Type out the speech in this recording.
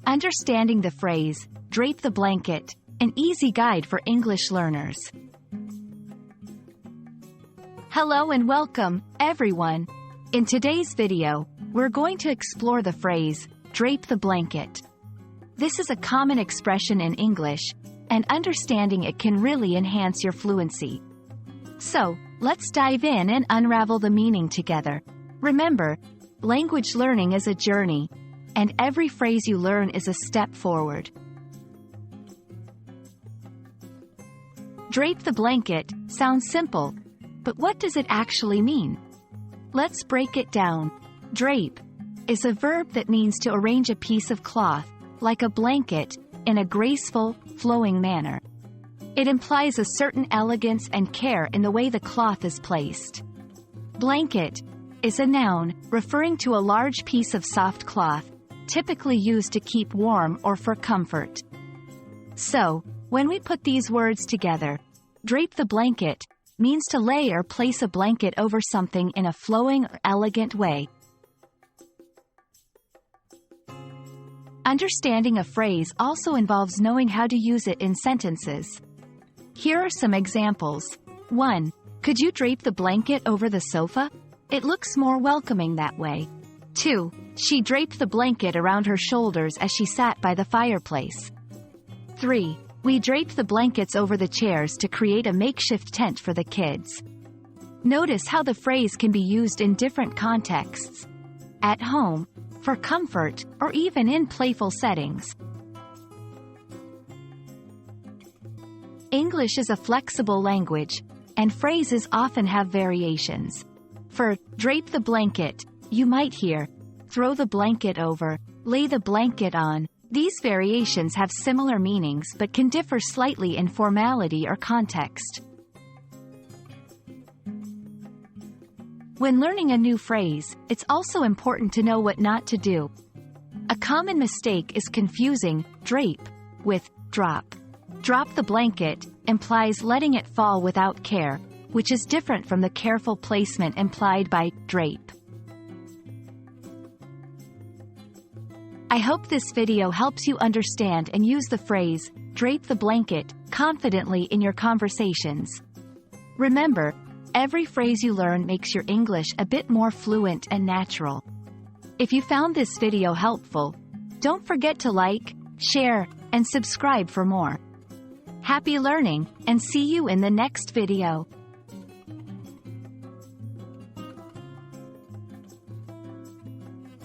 Understanding the phrase, drape the blanket, an easy guide for English learners. Hello and welcome, everyone. In today's video, we're going to explore the phrase, drape the blanket. This is a common expression in English, and understanding it can really enhance your fluency. So, let's dive in and unravel the meaning together. Remember, language learning is a journey, and every phrase you learn is a step forward. Drape the blanket sounds simple, but what does it actually mean? Let's break it down. Drape is a verb that means to arrange a piece of cloth, like a blanket, in a graceful, flowing manner. It implies a certain elegance and care in the way the cloth is placed. Blanket is a noun, referring to a large piece of soft cloth, typically used to keep warm or for comfort. So, when we put these words together, drape the blanket means to lay or place a blanket over something in a flowing or elegant way. Understanding a phrase also involves knowing how to use it in sentences. Here are some examples. 1. Could you drape the blanket over the sofa? It looks more welcoming that way. 2. She draped the blanket around her shoulders as she sat by the fireplace. 3. We draped the blankets over the chairs to create a makeshift tent for the kids. Notice how the phrase can be used in different contexts. At home, for comfort, or even in playful settings. English is a flexible language, and phrases often have variations. For drape the blanket, you might hear, throw the blanket over, lay the blanket on. These variations have similar meanings but can differ slightly in formality or context. When learning a new phrase, it's also important to know what not to do. A common mistake is confusing drape with drop. Drop the blanket implies letting it fall without care, which is different from the careful placement implied by drape. I hope this video helps you understand and use the phrase, drape the blanket, confidently in your conversations. Remember, every phrase you learn makes your English a bit more fluent and natural. If you found this video helpful, don't forget to like, share, and subscribe for more. Happy learning, and see you in the next video.